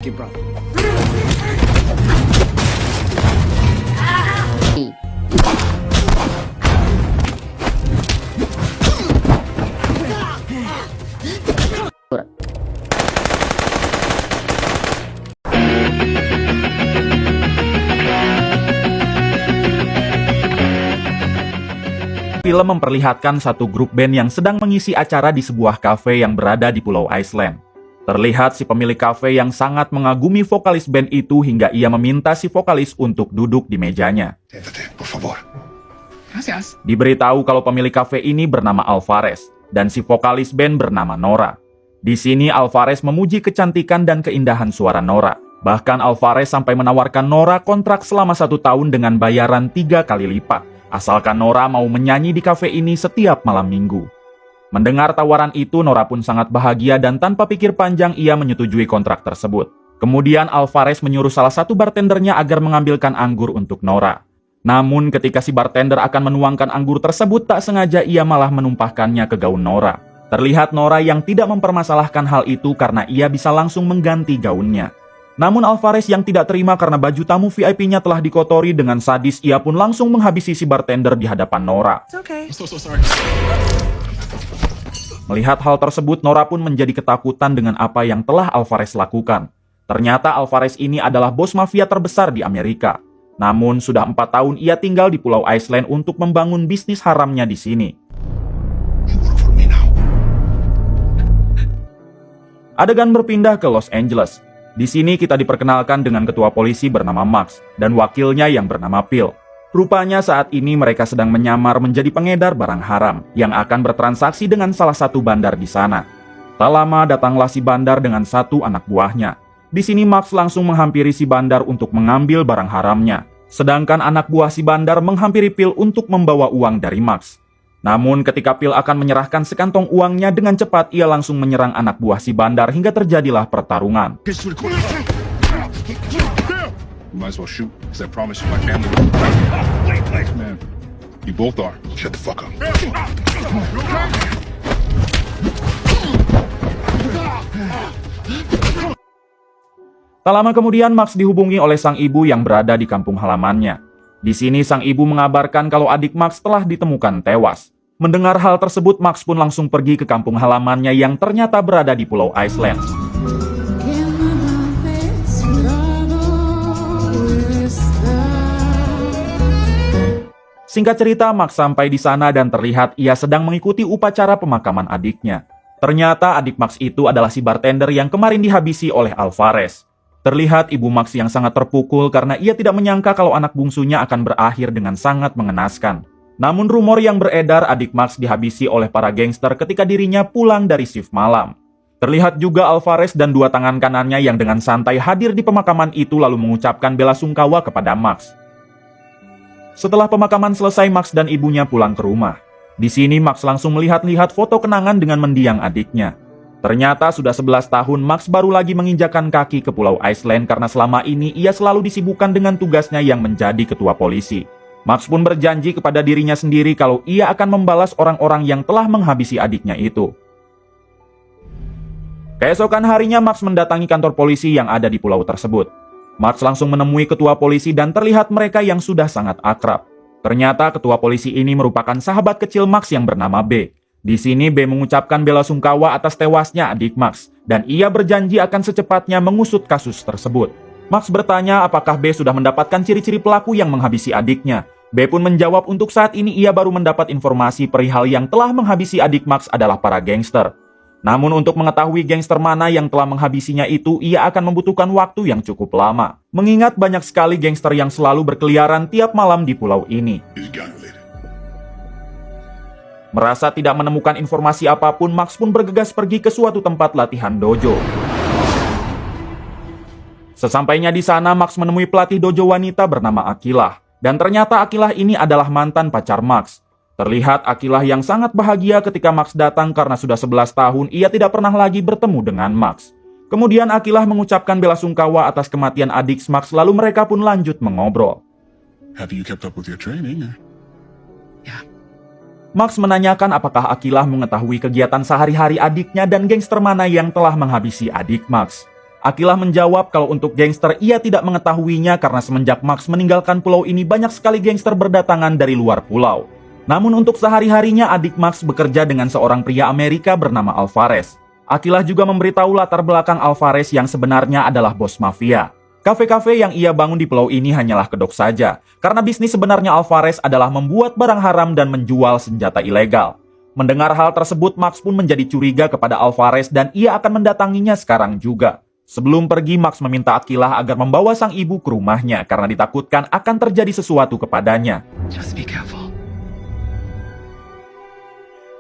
you, bro. Film memperlihatkan satu grup band yang sedang mengisi acara di sebuah kafe yang berada di Pulau Iceland. Terlihat si pemilik kafe yang sangat mengagumi vokalis band itu hingga ia meminta si vokalis untuk duduk di mejanya. Siéntate, por favor. Gracias. Diberitahu kalau pemilik kafe ini bernama Alvarez dan si vokalis band bernama Nora. Di sini Alvarez memuji kecantikan dan keindahan suara Nora. Bahkan Alvarez sampai menawarkan Nora kontrak selama 1 tahun dengan bayaran 3 kali lipat. Asalkan Nora mau menyanyi di kafe ini setiap malam minggu. Mendengar tawaran itu, Nora pun sangat bahagia dan tanpa pikir panjang ia menyetujui kontrak tersebut. Kemudian Alvarez menyuruh salah satu bartendernya agar mengambilkan anggur untuk Nora. Namun ketika si bartender akan menuangkan anggur tersebut, tak sengaja ia malah menumpahkannya ke gaun Nora. Terlihat Nora yang tidak mempermasalahkan hal itu karena ia bisa langsung mengganti gaunnya. Namun Alvarez yang tidak terima karena baju tamu VIP-nya telah dikotori dengan sadis, ia pun langsung menghabisi si bartender di hadapan Nora. I'm so sorry. Melihat hal tersebut, Nora pun menjadi ketakutan dengan apa yang telah Alvarez lakukan. Ternyata Alvarez ini adalah bos mafia terbesar di Amerika. Namun sudah 4 tahun ia tinggal di Pulau Iceland untuk membangun bisnis haramnya di sini. You work for me now. Adegan berpindah ke Los Angeles. Di sini kita diperkenalkan dengan ketua polisi bernama Max dan wakilnya yang bernama Phil. Rupanya saat ini mereka sedang menyamar menjadi pengedar barang haram yang akan bertransaksi dengan salah satu bandar di sana. Tak lama datanglah si bandar dengan satu anak buahnya. Di sini Max langsung menghampiri si bandar untuk mengambil barang haramnya. Sedangkan anak buah si bandar menghampiri Phil untuk membawa uang dari Max. Namun ketika Phil akan menyerahkan sekantong uangnya, dengan cepat ia langsung menyerang anak buah si bandar hingga terjadilah pertarungan. Get you to the corner. You might as well shoot, because I promise you my family. Wait, man. You both are. Shut the fuck up. Tak lama kemudian Max dihubungi oleh sang ibu yang berada di kampung halamannya. Di sini sang ibu mengabarkan kalau adik Max telah ditemukan tewas. Mendengar hal tersebut, Max pun langsung pergi ke kampung halamannya yang ternyata berada di Pulau Iceland. Singkat cerita, Max sampai di sana dan terlihat ia sedang mengikuti upacara pemakaman adiknya. Ternyata adik Max itu adalah si bartender yang kemarin dihabisi oleh Alvarez. Terlihat ibu Max yang sangat terpukul karena ia tidak menyangka kalau anak bungsunya akan berakhir dengan sangat mengenaskan. Namun rumor yang beredar adik Max dihabisi oleh para gangster ketika dirinya pulang dari shift malam. Terlihat juga Alvarez dan 2 tangan kanannya yang dengan santai hadir di pemakaman itu lalu mengucapkan bela sungkawa kepada Max. Setelah pemakaman selesai, Max dan ibunya pulang ke rumah. Di sini Max langsung melihat-lihat foto kenangan dengan mendiang adiknya. Ternyata sudah 11 tahun Max baru lagi menginjakan kaki ke Pulau Iceland karena selama ini ia selalu disibukkan dengan tugasnya yang menjadi ketua polisi. Max pun berjanji kepada dirinya sendiri kalau ia akan membalas orang-orang yang telah menghabisi adiknya itu. Keesokan harinya Max mendatangi kantor polisi yang ada di pulau tersebut. Max langsung menemui ketua polisi dan terlihat mereka yang sudah sangat akrab. Ternyata ketua polisi ini merupakan sahabat kecil Max yang bernama B. Di sini B mengucapkan bela sungkawa atas tewasnya adik Max dan ia berjanji akan secepatnya mengusut kasus tersebut. Max bertanya apakah B sudah mendapatkan ciri-ciri pelaku yang menghabisi adiknya. B pun menjawab untuk saat ini ia baru mendapat informasi perihal yang telah menghabisi adik Max adalah para gangster. Namun untuk mengetahui gangster mana yang telah menghabisinya itu, ia akan membutuhkan waktu yang cukup lama. Mengingat banyak sekali gangster yang selalu berkeliaran tiap malam di pulau ini. He's gang related. Merasa tidak menemukan informasi apapun, Max pun bergegas pergi ke suatu tempat latihan dojo. Sesampainya di sana, Max menemui pelatih dojo wanita bernama Akilah. Dan ternyata Akilah ini adalah mantan pacar Max. Terlihat Akilah yang sangat bahagia ketika Max datang karena sudah 11 tahun ia tidak pernah lagi bertemu dengan Max. Kemudian Akilah mengucapkan bela sungkawa atas kematian adik Max, lalu mereka pun lanjut mengobrol. Have you kept up with your training? Max menanyakan apakah Akilah mengetahui kegiatan sehari-hari adiknya dan gangster mana yang telah menghabisi adik Max. Akilah menjawab kalau untuk gangster ia tidak mengetahuinya karena semenjak Max meninggalkan pulau ini banyak sekali gangster berdatangan dari luar pulau. Namun untuk sehari-harinya adik Max bekerja dengan seorang pria Amerika bernama Alvarez. Akilah juga memberitahu latar belakang Alvarez yang sebenarnya adalah bos mafia. Kafe-kafe yang ia bangun di pulau ini hanyalah kedok saja, karena bisnis sebenarnya Alvarez adalah membuat barang haram dan menjual senjata ilegal. Mendengar hal tersebut, Max pun menjadi curiga kepada Alvarez dan ia akan mendatanginya sekarang juga. Sebelum pergi, Max meminta Akilah agar membawa sang ibu ke rumahnya karena ditakutkan akan terjadi sesuatu kepadanya. Just be careful.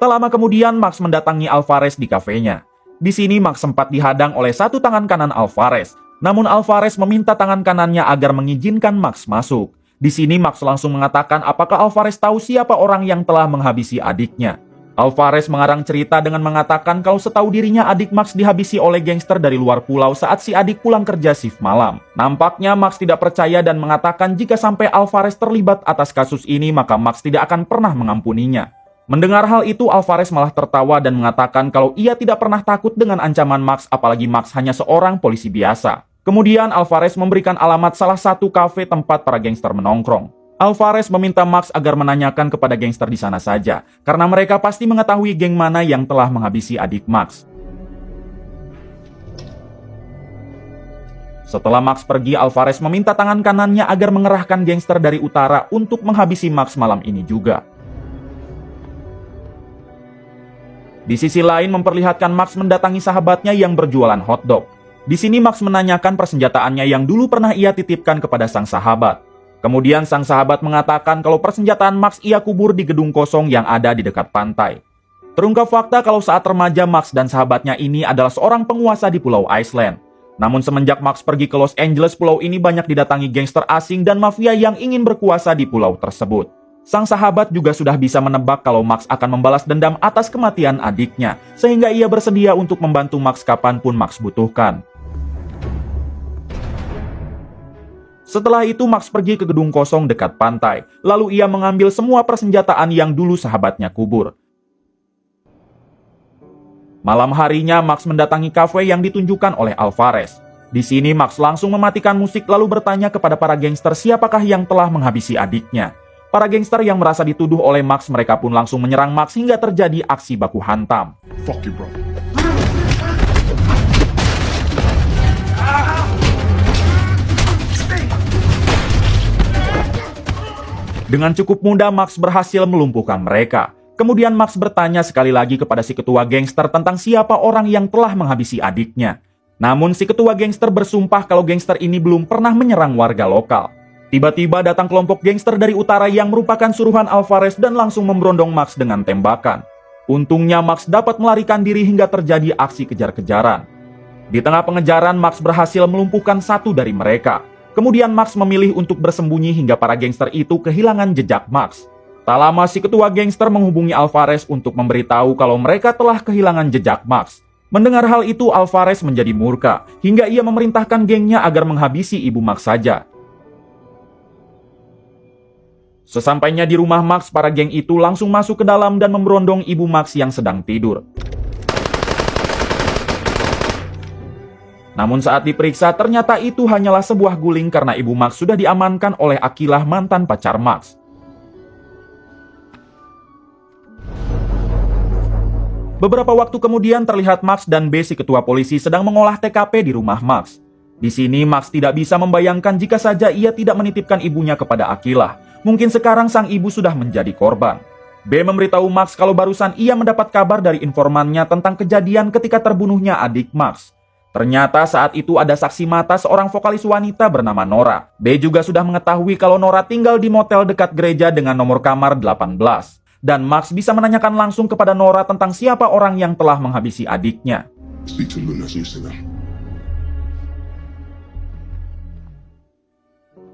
Tak lama kemudian, Max mendatangi Alvarez di kafenya. Di sini, Max sempat dihadang oleh satu tangan kanan Alvarez. Namun Alvarez meminta tangan kanannya agar mengizinkan Max masuk. Di sini, Max langsung mengatakan apakah Alvarez tahu siapa orang yang telah menghabisi adiknya. Alvarez mengarang cerita dengan mengatakan kalau setahu dirinya adik Max dihabisi oleh gangster dari luar pulau saat si adik pulang kerja shift malam. Nampaknya Max tidak percaya dan mengatakan jika sampai Alvarez terlibat atas kasus ini maka Max tidak akan pernah mengampuninya. Mendengar hal itu Alvarez malah tertawa dan mengatakan kalau ia tidak pernah takut dengan ancaman Max apalagi Max hanya seorang polisi biasa. Kemudian Alvarez memberikan alamat salah satu kafe tempat para gangster menongkrong. Alvarez meminta Max agar menanyakan kepada gangster di sana saja, karena mereka pasti mengetahui geng mana yang telah menghabisi adik Max. Setelah Max pergi, Alvarez meminta tangan kanannya agar mengerahkan gangster dari utara untuk menghabisi Max malam ini juga. Di sisi lain memperlihatkan Max mendatangi sahabatnya yang berjualan hotdog. Di sini Max menanyakan persenjataannya yang dulu pernah ia titipkan kepada sang sahabat. Kemudian sang sahabat mengatakan kalau persenjataan Max ia kubur di gedung kosong yang ada di dekat pantai. Terungkap fakta kalau saat remaja Max dan sahabatnya ini adalah seorang penguasa di Pulau Iceland. Namun semenjak Max pergi ke Los Angeles, pulau ini banyak didatangi gangster asing dan mafia yang ingin berkuasa di pulau tersebut. Sang sahabat juga sudah bisa menebak kalau Max akan membalas dendam atas kematian adiknya, sehingga ia bersedia untuk membantu Max kapanpun Max butuhkan. Setelah itu Max pergi ke gedung kosong dekat pantai, lalu ia mengambil semua persenjataan yang dulu sahabatnya kubur. Malam harinya Max mendatangi kafe yang ditunjukkan oleh Alvarez. Di sini Max langsung mematikan musik lalu bertanya kepada para gangster siapakah yang telah menghabisi adiknya. Para gangster yang merasa dituduh oleh Max mereka pun langsung menyerang Max hingga terjadi aksi baku hantam. Fuck you, bro. Dengan cukup mudah Max berhasil melumpuhkan mereka. Kemudian Max bertanya sekali lagi kepada si ketua gangster tentang siapa orang yang telah menghabisi adiknya. Namun si ketua gangster bersumpah kalau gangster ini belum pernah menyerang warga lokal. Tiba-tiba datang kelompok gangster dari utara yang merupakan suruhan Alvarez dan langsung memberondong Max dengan tembakan. Untungnya Max dapat melarikan diri hingga terjadi aksi kejar-kejaran. Di tengah pengejaran Max berhasil melumpuhkan satu dari mereka. Kemudian Max memilih untuk bersembunyi hingga para gangster itu kehilangan jejak Max. Tak lama si ketua gangster menghubungi Alvarez untuk memberitahu kalau mereka telah kehilangan jejak Max. Mendengar hal itu Alvarez menjadi murka, hingga ia memerintahkan gengnya agar menghabisi ibu Max saja. Sesampainya di rumah Max, para geng itu langsung masuk ke dalam dan memberondong ibu Max yang sedang tidur. Namun saat diperiksa ternyata itu hanyalah sebuah guling karena ibu Max sudah diamankan oleh Akilah mantan pacar Max. Beberapa waktu kemudian terlihat Max dan B si ketua polisi sedang mengolah TKP di rumah Max. Di sini Max tidak bisa membayangkan jika saja ia tidak menitipkan ibunya kepada Akilah. Mungkin sekarang sang ibu sudah menjadi korban. B memberitahu Max kalau barusan ia mendapat kabar dari informannya tentang kejadian ketika terbunuhnya adik Max. Ternyata saat itu ada saksi mata seorang vokalis wanita bernama Nora. B juga sudah mengetahui kalau Nora tinggal di motel dekat gereja dengan nomor kamar 18. Dan Max bisa menanyakan langsung kepada Nora tentang siapa orang yang telah menghabisi adiknya. Speak to Luna's Instagram.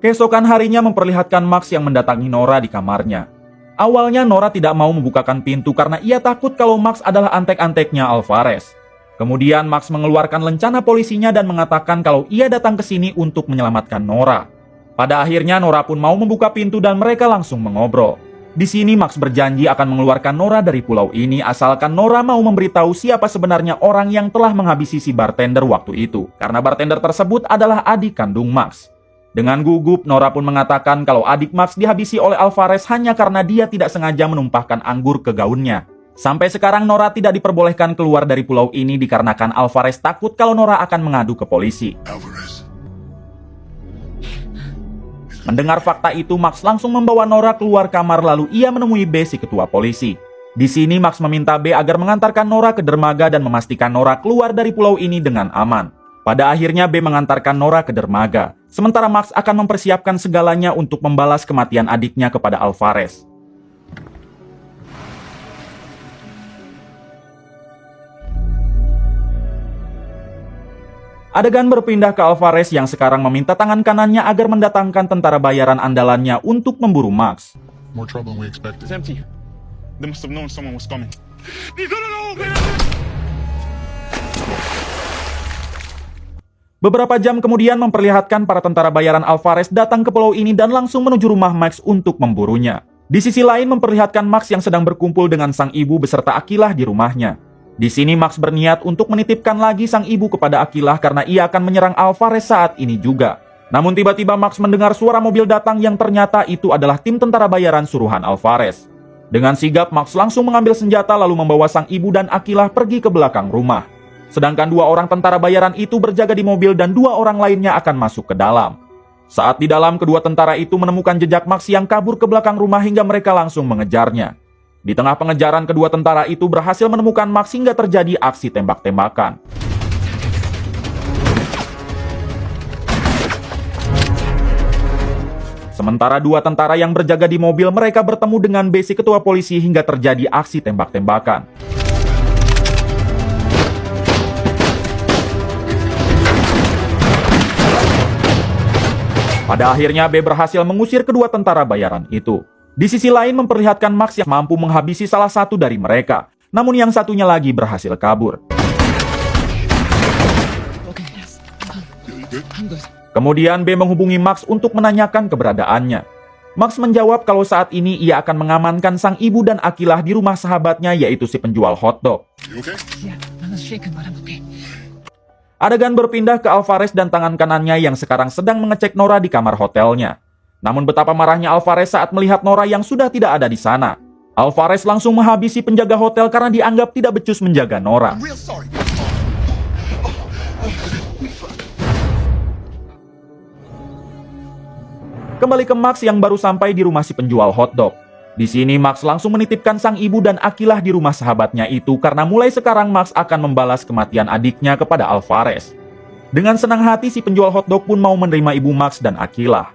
Keesokan harinya memperlihatkan Max yang mendatangi Nora di kamarnya. Awalnya Nora tidak mau membukakan pintu karena ia takut kalau Max adalah antek-anteknya Alvarez. Kemudian Max mengeluarkan lencana polisinya dan mengatakan kalau ia datang ke sini untuk menyelamatkan Nora. Pada akhirnya Nora pun mau membuka pintu dan mereka langsung mengobrol. Di sini Max berjanji akan mengeluarkan Nora dari pulau ini asalkan Nora mau memberitahu siapa sebenarnya orang yang telah menghabisi si bartender waktu itu. Karena bartender tersebut adalah adik kandung Max. Dengan gugup, Nora pun mengatakan kalau adik Max dihabisi oleh Alvarez hanya karena dia tidak sengaja menumpahkan anggur ke gaunnya. Sampai sekarang Nora tidak diperbolehkan keluar dari pulau ini dikarenakan Alvarez takut kalau Nora akan mengadu ke polisi. Alvarez. Mendengar fakta itu, Max langsung membawa Nora keluar kamar lalu ia menemui B, si ketua polisi. Di sini Max meminta B agar mengantarkan Nora ke dermaga dan memastikan Nora keluar dari pulau ini dengan aman. Pada akhirnya B mengantarkan Nora ke dermaga. Sementara Max akan mempersiapkan segalanya untuk membalas kematian adiknya kepada Alvarez. Adegan berpindah ke Alvarez yang sekarang meminta tangan kanannya agar mendatangkan tentara bayaran andalannya untuk memburu Max. More trouble than we expected. It's empty. They must have known someone was coming. Beberapa jam kemudian memperlihatkan para tentara bayaran Alvarez datang ke pulau ini dan langsung menuju rumah Max untuk memburunya. Di sisi lain memperlihatkan Max yang sedang berkumpul dengan sang ibu beserta Akilah di rumahnya. Di sini Max berniat untuk menitipkan lagi sang ibu kepada Akilah karena ia akan menyerang Alvarez saat ini juga. Namun tiba-tiba Max mendengar suara mobil datang yang ternyata itu adalah tim tentara bayaran suruhan Alvarez. Dengan sigap Max langsung mengambil senjata lalu membawa sang ibu dan Akilah pergi ke belakang rumah. Sedangkan 2 orang tentara bayaran itu berjaga di mobil dan 2 orang lainnya akan masuk ke dalam. Saat di dalam, kedua tentara itu menemukan jejak Max yang kabur ke belakang rumah hingga mereka langsung mengejarnya. Di tengah pengejaran, kedua tentara itu berhasil menemukan Max hingga terjadi aksi tembak-tembakan. Sementara 2 tentara yang berjaga di mobil, mereka bertemu dengan B, si ketua polisi hingga terjadi aksi tembak-tembakan. Pada akhirnya B berhasil mengusir kedua tentara bayaran itu. Di sisi lain memperlihatkan Max yang mampu menghabisi salah satu dari mereka. Namun yang satunya lagi berhasil kabur. Okay, yes. You good? I'm good. Kemudian B menghubungi Max untuk menanyakan keberadaannya. Max menjawab kalau saat ini ia akan mengamankan sang ibu dan Akilah di rumah sahabatnya yaitu si penjual hotdog. You okay? Yeah, I'm shaken, but I'm okay. Adegan berpindah ke Alvarez dan tangan kanannya yang sekarang sedang mengecek Nora di kamar hotelnya. Namun betapa marahnya Alvarez saat melihat Nora yang sudah tidak ada di sana. Alvarez langsung menghabisi penjaga hotel karena dianggap tidak becus menjaga Nora. I'm real sorry. Kembali ke Max yang baru sampai di rumah si penjual hotdog. Di sini Max langsung menitipkan sang ibu dan Akilah di rumah sahabatnya itu karena mulai sekarang Max akan membalas kematian adiknya kepada Alvarez. Dengan senang hati si penjual hotdog pun mau menerima ibu Max dan Akilah.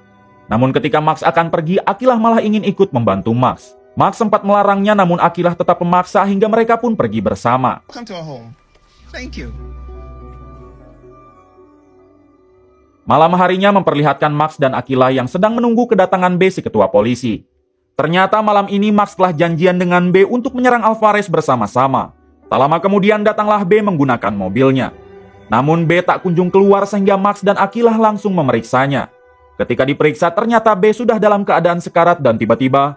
Namun ketika Max akan pergi, Akilah malah ingin ikut membantu Max. Max sempat melarangnya namun Akilah tetap memaksa hingga mereka pun pergi bersama. Come to our home. Thank you. Malam harinya memperlihatkan Max dan Akilah yang sedang menunggu kedatangan B, si ketua polisi. Ternyata malam ini Max telah janjian dengan B untuk menyerang Alvarez bersama-sama. Tak lama kemudian datanglah B menggunakan mobilnya. Namun B tak kunjung keluar sehingga Max dan Akilah langsung memeriksanya. Ketika diperiksa ternyata B sudah dalam keadaan sekarat dan tiba-tiba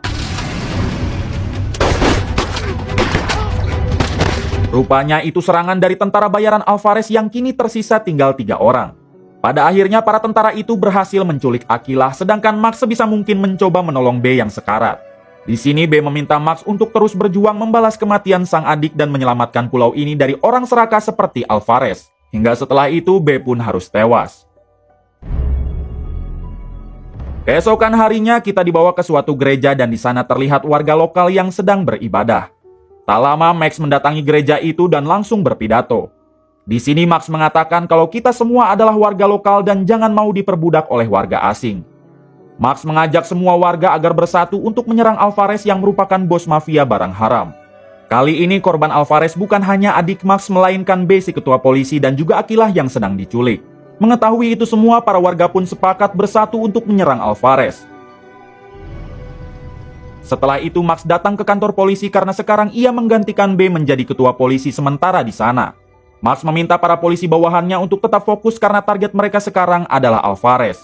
rupanya itu serangan dari tentara bayaran Alvarez yang kini tersisa tinggal 3 orang. Pada akhirnya para tentara itu berhasil menculik Akilah sedangkan Max sebisa mungkin mencoba menolong B yang sekarat. Di sini B meminta Max untuk terus berjuang membalas kematian sang adik dan menyelamatkan pulau ini dari orang serakah seperti Alvarez. Hingga setelah itu B pun harus tewas. Keesokan harinya kita dibawa ke suatu gereja dan di sana terlihat warga lokal yang sedang beribadah. Tak lama Max mendatangi gereja itu dan langsung berpidato. Di sini Max mengatakan kalau kita semua adalah warga lokal dan jangan mau diperbudak oleh warga asing. Max mengajak semua warga agar bersatu untuk menyerang Alvarez yang merupakan bos mafia barang haram. Kali ini korban Alvarez bukan hanya adik Max melainkan B, si ketua polisi dan juga Akilah yang sedang diculik. Mengetahui itu semua, para warga pun sepakat bersatu untuk menyerang Alvarez. Setelah itu Max datang ke kantor polisi karena sekarang ia menggantikan B menjadi ketua polisi sementara di sana. Max meminta para polisi bawahannya untuk tetap fokus karena target mereka sekarang adalah Alvarez.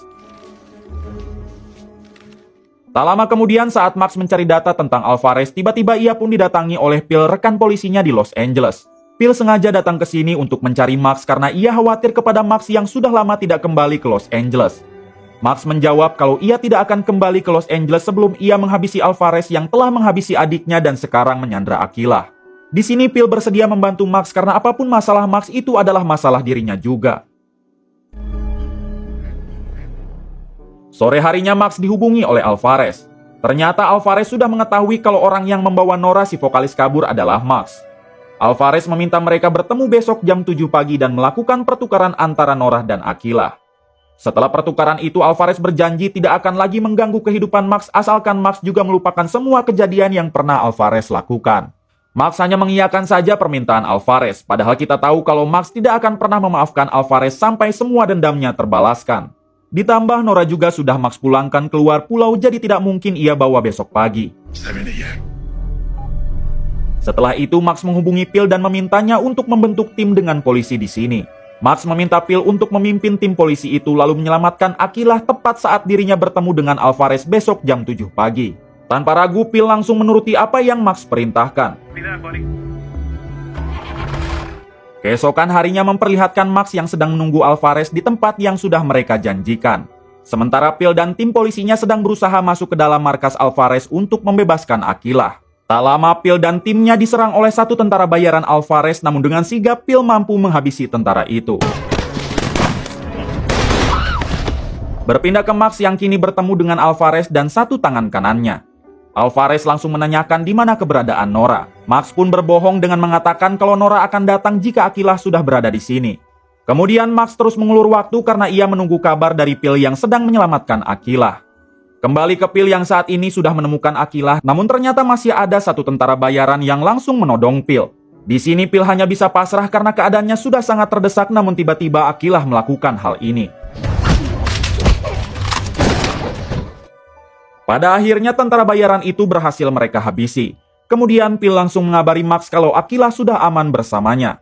Tak lama kemudian saat Max mencari data tentang Alvarez, tiba-tiba ia pun didatangi oleh Phil, rekan polisinya di Los Angeles. Phil sengaja datang ke sini untuk mencari Max karena ia khawatir kepada Max yang sudah lama tidak kembali ke Los Angeles. Max menjawab kalau ia tidak akan kembali ke Los Angeles sebelum ia menghabisi Alvarez yang telah menghabisi adiknya dan sekarang menyandra Akilah. Di sini Phil bersedia membantu Max karena apapun masalah Max itu adalah masalah dirinya juga. Sore harinya Max dihubungi oleh Alvarez. Ternyata Alvarez sudah mengetahui kalau orang yang membawa Nora si vokalis kabur adalah Max. Alvarez meminta mereka bertemu besok jam 7 pagi dan melakukan pertukaran antara Nora dan Akilah. Setelah pertukaran itu, Alvarez berjanji tidak akan lagi mengganggu kehidupan Max asalkan Max juga melupakan semua kejadian yang pernah Alvarez lakukan. Max hanya mengiyakan saja permintaan Alvarez, padahal kita tahu kalau Max tidak akan pernah memaafkan Alvarez sampai semua dendamnya terbalaskan. Ditambah Nora juga sudah Max pulangkan keluar pulau, jadi tidak mungkin ia bawa besok pagi. Setelah itu Max menghubungi Phil dan memintanya untuk membentuk tim dengan polisi di sini. Max meminta Phil untuk memimpin tim polisi itu lalu menyelamatkan Akilah tepat saat dirinya bertemu dengan Alvarez besok jam 7 pagi. Tanpa ragu Phil langsung menuruti apa yang Max perintahkan. Keesokan harinya memperlihatkan Max yang sedang menunggu Alvarez di tempat yang sudah mereka janjikan. Sementara Phil dan tim polisinya sedang berusaha masuk ke dalam markas Alvarez untuk membebaskan Akilah. Tak lama Phil dan timnya diserang oleh satu tentara bayaran Alvarez, namun dengan sigap Phil mampu menghabisi tentara itu. Berpindah ke Max yang kini bertemu dengan Alvarez dan satu tangan kanannya. Alvarez langsung menanyakan di mana keberadaan Nora. Max pun berbohong dengan mengatakan kalau Nora akan datang jika Akilah sudah berada di sini. Kemudian Max terus mengulur waktu karena ia menunggu kabar dari Phil yang sedang menyelamatkan Akilah. Kembali ke Phil yang saat ini sudah menemukan Akilah, namun ternyata masih ada satu tentara bayaran yang langsung menodong Phil. Di sini Phil hanya bisa pasrah karena keadaannya sudah sangat terdesak, namun tiba-tiba Akilah melakukan hal ini. Pada akhirnya tentara bayaran itu berhasil mereka habisi. Kemudian Phil langsung mengabari Max kalau Akilah sudah aman bersamanya.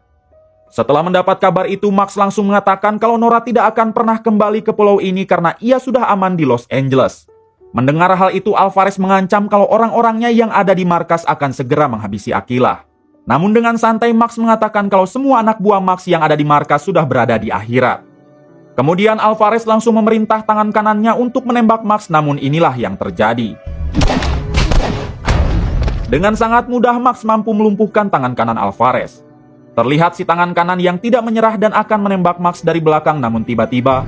Setelah mendapat kabar itu, Max langsung mengatakan kalau Nora tidak akan pernah kembali ke pulau ini karena ia sudah aman di Los Angeles. Mendengar hal itu, Alvarez mengancam kalau orang-orangnya yang ada di markas akan segera menghabisi Akilah. Namun dengan santai Max mengatakan kalau semua anak buah Max yang ada di markas sudah berada di akhirat. Kemudian Alvarez langsung memerintah tangan kanannya untuk menembak Max, namun inilah yang terjadi. Dengan sangat mudah Max mampu melumpuhkan tangan kanan Alvarez. Terlihat si tangan kanan yang tidak menyerah dan akan menembak Max dari belakang, namun tiba-tiba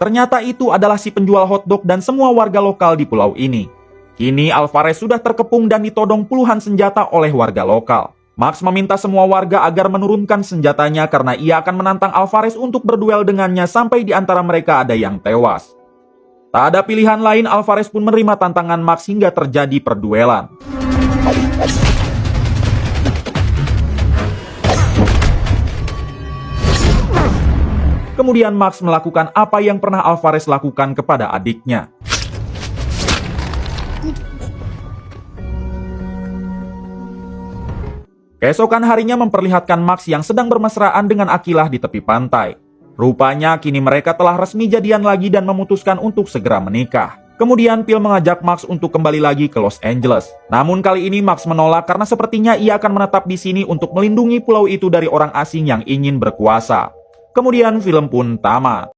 ternyata itu adalah si penjual hotdog dan semua warga lokal di pulau ini. Kini Alvarez sudah terkepung dan ditodong puluhan senjata oleh warga lokal. Max meminta semua warga agar menurunkan senjatanya karena ia akan menantang Alvarez untuk berduel dengannya sampai di antara mereka ada yang tewas. Tak ada pilihan lain, Alvarez pun menerima tantangan Max hingga terjadi perduelan. Kemudian Max melakukan apa yang pernah Alvarez lakukan kepada adiknya. Keesokan harinya memperlihatkan Max yang sedang bermesraan dengan Akilah di tepi pantai. Rupanya kini mereka telah resmi jadian lagi dan memutuskan untuk segera menikah. Kemudian Phil mengajak Max untuk kembali lagi ke Los Angeles. Namun kali ini Max menolak karena sepertinya ia akan menetap di sini untuk melindungi pulau itu dari orang asing yang ingin berkuasa. Kemudian film pun tamat.